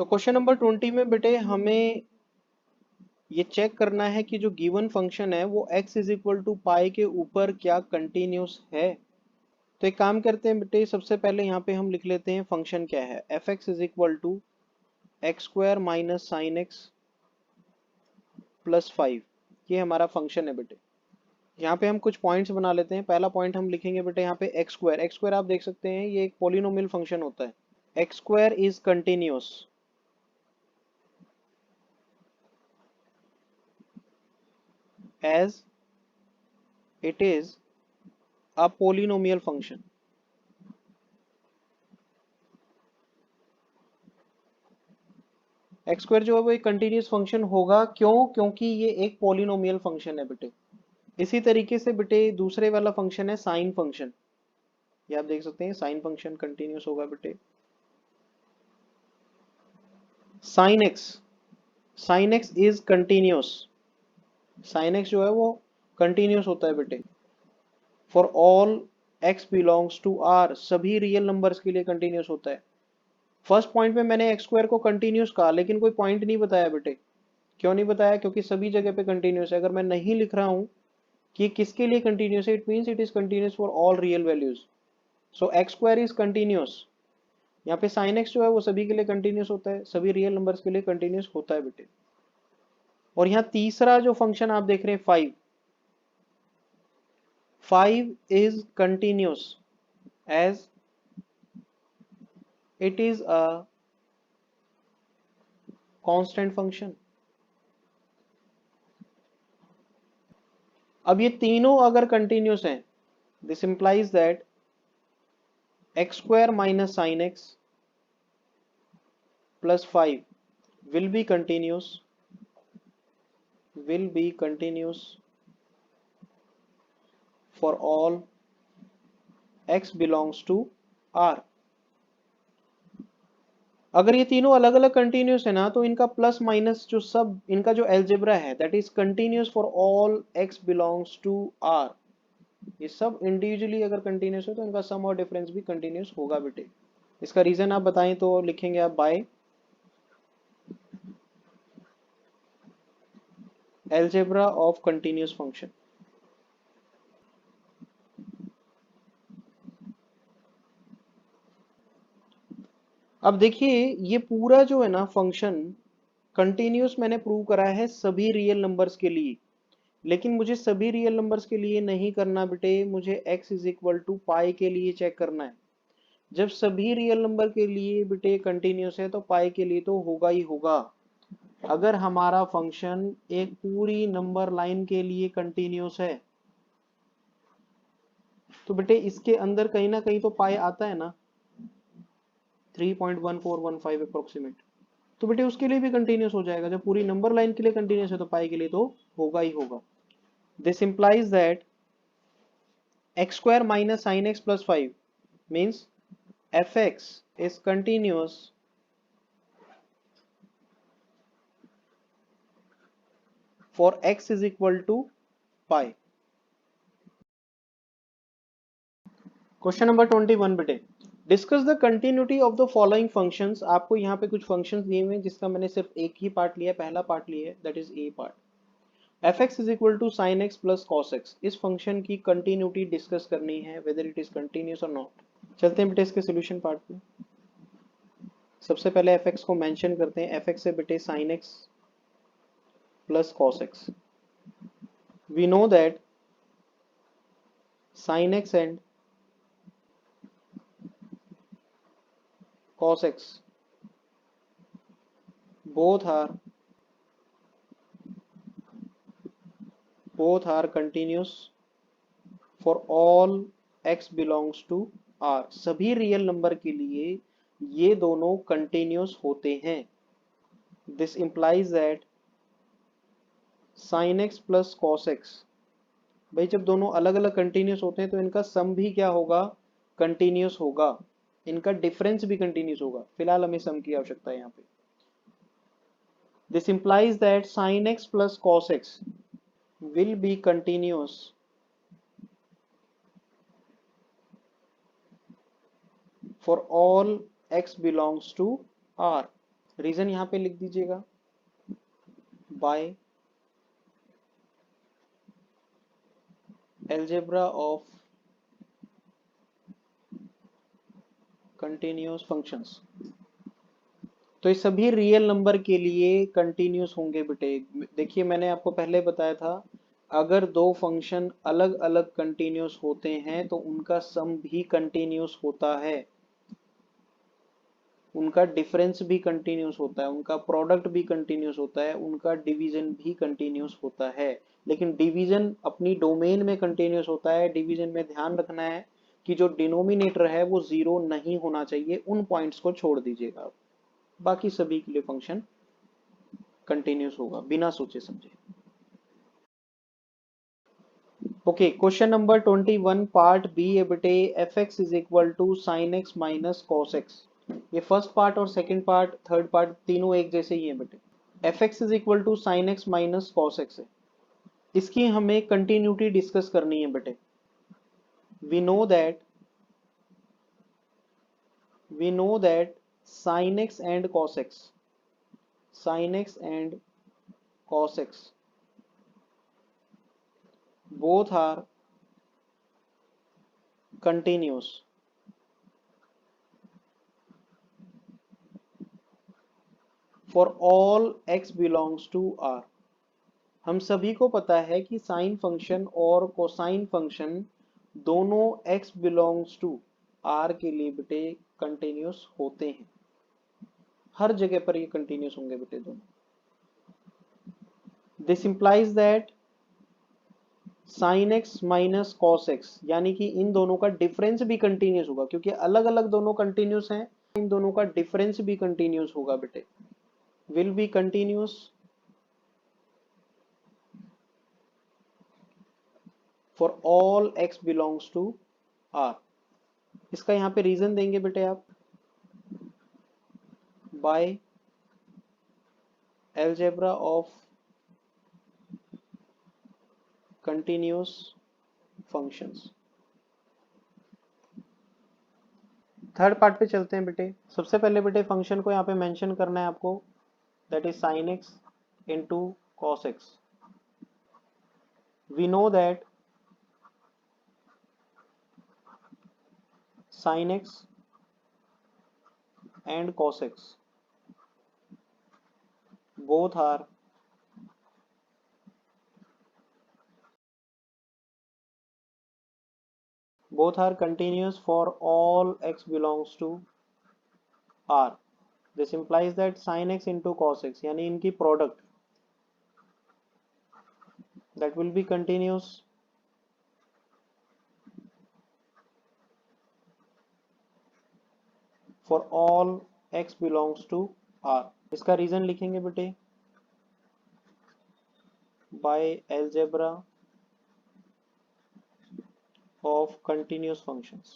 तो question number 20 में बेटे हमें ये चेक करना है कि जो गिवन फंक्शन है वो x इज इक्वल टू पाई के ऊपर क्या कंटिन्यूस है। तो एक काम करते हैं बेटे, सबसे पहले यहाँ पे हम लिख लेते हैं फंक्शन क्या है। F x is equal to x square minus sine x plus 5, ये हमारा फंक्शन है बेटे। यहाँ पे हम कुछ पॉइंट्स बना लेते हैं। पहला पॉइंट हम लिखेंगे बेटे यहाँ पे एक्स स्क्वायर। एक्स स्क्वायर आप देख सकते हैं ये एक पोलिनोमियल फंक्शन होता है। X square is continuous as it is a polynomial function। X square जो है वो एक कंटिन्यूस फंक्शन होगा, क्यों? क्योंकि ये एक पोलिनोमियल फंक्शन है बेटे। इसी तरीके से बेटे दूसरे वाला फंक्शन है साइन फंक्शन, ये आप देख सकते हैं साइन फंक्शन कंटिन्यूस होगा बेटे। Sine x is continuous, sine x जो है वो कंटिन्यूस होता है बेटे for all x belongs to R, सभी रियल नंबर्स के लिए कंटिन्यूस होता है। फर्स्ट पॉइंट में मैंने एक्स स्क्वायर को कंटिन्यूस कहा, लेकिन कोई पॉइंट नहीं बताया बेटे। क्यों नहीं बताया? क्योंकि सभी जगह पे कंटिन्यूस है। अगर मैं नहीं लिख रहा हूं कि किसके लिए कंटिन्यूस है, it means it is continuous for all real values. So x square is continuous. यहाँ पे साइन एक्स जो है वो सभी के लिए कंटिन्यूस होता है, सभी रियल नंबर्स के लिए कंटिन्यूस होता है बेटे। और यहाँ तीसरा जो फंक्शन आप देख रहे हैं 5, 5 is continuous as it is a constant function. अब ये तीनों अगर कंटिन्यूस हैं, this implies that x square minus sine x plus 5 will be continuous for all x belongs to R। अगर ये तीनों अलग अलग कंटिन्यूस है ना, तो इनका प्लस माइनस जो सब इनका जो एल्जेब्रा है that is continuous for all x belongs to R। ये सब इंडिविजुअली अगर कंटिन्यूस है तो इनका सम और डिफरेंस भी कंटिन्यूस होगा बेटे। इसका रीजन आप बताएं तो लिखेंगे आप by algebra of continuous function. अब देखिए ये पूरा जो है ना फंक्शन कंटिन्यूस मैंने प्रूव करा है सभी रियल नंबर्स के लिए, लेकिन मुझे सभी रियल नंबर्स के लिए नहीं करना बेटे, मुझे x इज इक्वल टू पाई के लिए चेक करना है। जब सभी रियल नंबर के लिए बेटे कंटिन्यूस है तो पाई के लिए तो होगा ही होगा। अगर हमारा फंक्शन एक पूरी नंबर लाइन के लिए कंटिन्यूस है तो बेटे इसके अंदर कहीं ना कहीं तो पाई आता है ना, 3.1415 अप्रोक्सीमेट। तो बेटे उसके लिए भी कंटिन्यूस हो जाएगा। जब पूरी नंबर लाइन के लिए कंटिन्यूस है तो पाई के लिए तो होगा ही होगा। This implies that x square minus sin x plus 5 means fx is continuous for x is equal to pi। Question number 21 बेटे, discuss the continuity of the following functions. आपको यहाँ पे कुछ फंक्शंस दिए हुए हैं जिसका मैंने सिर्फ एक ही पार्ट लिया है, पहला पार्ट लिया है, that is A part. F x is equal to sine x plus cos x, इस फंक्शन की कंटिन्यूटी डिस्कस करनी है, वेदर इट इज कंटिन्यूस और नॉट। चलते हैं बेटे इसके सोल्यूशन पार्ट पे। सबसे पहले एफ एक्स को मेंशन करते हैं। एफ एक्स से बेटे sine x plus cos x. We know that sin x and cos x both are continuous for all x belongs to R। सभी रियल नंबर के लिए ये दोनों कंटिन्यूस होते हैं। This implies that sin x plus cos x, भाई जब दोनों अलग अलग कंटिन्यूस होते हैं तो इनका सम भी क्या होगा? कंटिन्यूस होगा। इनका डिफरेंस भी कंटिन्यूस होगा। फिलहाल हमें सम की आवश्यकता है यहाँ पे। This implies that sin x plus cos x will be continuous for all x belongs to R। Reason यहाँ पे लिख दीजिएगा, by algebra of continuous functions. तो ये सभी रियल नंबर के लिए कंटिन्यूअस होंगे बेटे। देखिए मैंने आपको पहले बताया था, अगर दो फंक्शन अलग अलग कंटिन्यूअस होते हैं तो उनका सम भी कंटिन्यूअस होता है, उनका डिफरेंस भी कंटिन्यूअस होता है, उनका प्रोडक्ट भी कंटिन्यूअस होता है, उनका डिवीजन भी कंटिन्यूअस होता है। लेकिन डिवीजन अपनी डोमेन में कंटिन्यूअस होता है। डिवीजन में ध्यान रखना है कि जो डिनोमिनेटर है वो जीरो नहीं होना चाहिए, उन पॉइंट्स को छोड़ दीजिएगा। बाकी सभी के लिए फंक्शन कंटिन्यूअस होगा बिना सोचे समझे। Okay, question number 21 part B है बेटे, f x is equal to sine x minus cos x. ये फर्स्ट पार्ट और सेकंड पार्ट, थर्ड पार्ट तीनों एक जैसे ही है बेटे। F x is equal to sine x minus cos x है। इसकी हमें कंटिन्यूटी डिस्कस करनी है बेटे। We know that sine x and cos x, sine x and cos x both are continuous for all x belongs to R। हम सभी को पता है कि साइन फंक्शन और कोसाइन फंक्शन दोनों x belongs to R के लिए बेटे कंटिन्यूस होते हैं। हर जगह पर ये कंटिन्यूस होंगे बेटे दोनों। This implies that sine x minus cos x, यानी कि इन दोनों का डिफरेंस भी कंटिन्यूस होगा, क्योंकि अलग अलग दोनों कंटिन्यूस हैं, इन दोनों का डिफरेंस भी कंटिन्यूस होगा बेटे, will be continuous for all x belongs to R. इसका यहाँ पे रीजन देंगे बेटे आप, by algebra of continuous functions. Third part पे चलते हैं बेटे। सबसे पहले बेटे फंक्शन को यहाँ पे मेंशन करना है आपको, that is sine x into cos x. We know that sin x and cos x both are continuous for all x belongs to R। this implies that sin x into cos x यानी इनकी product that will be continuous for all x belongs to R। इसका reason लिखेंगे बेटे, by algebra of continuous functions।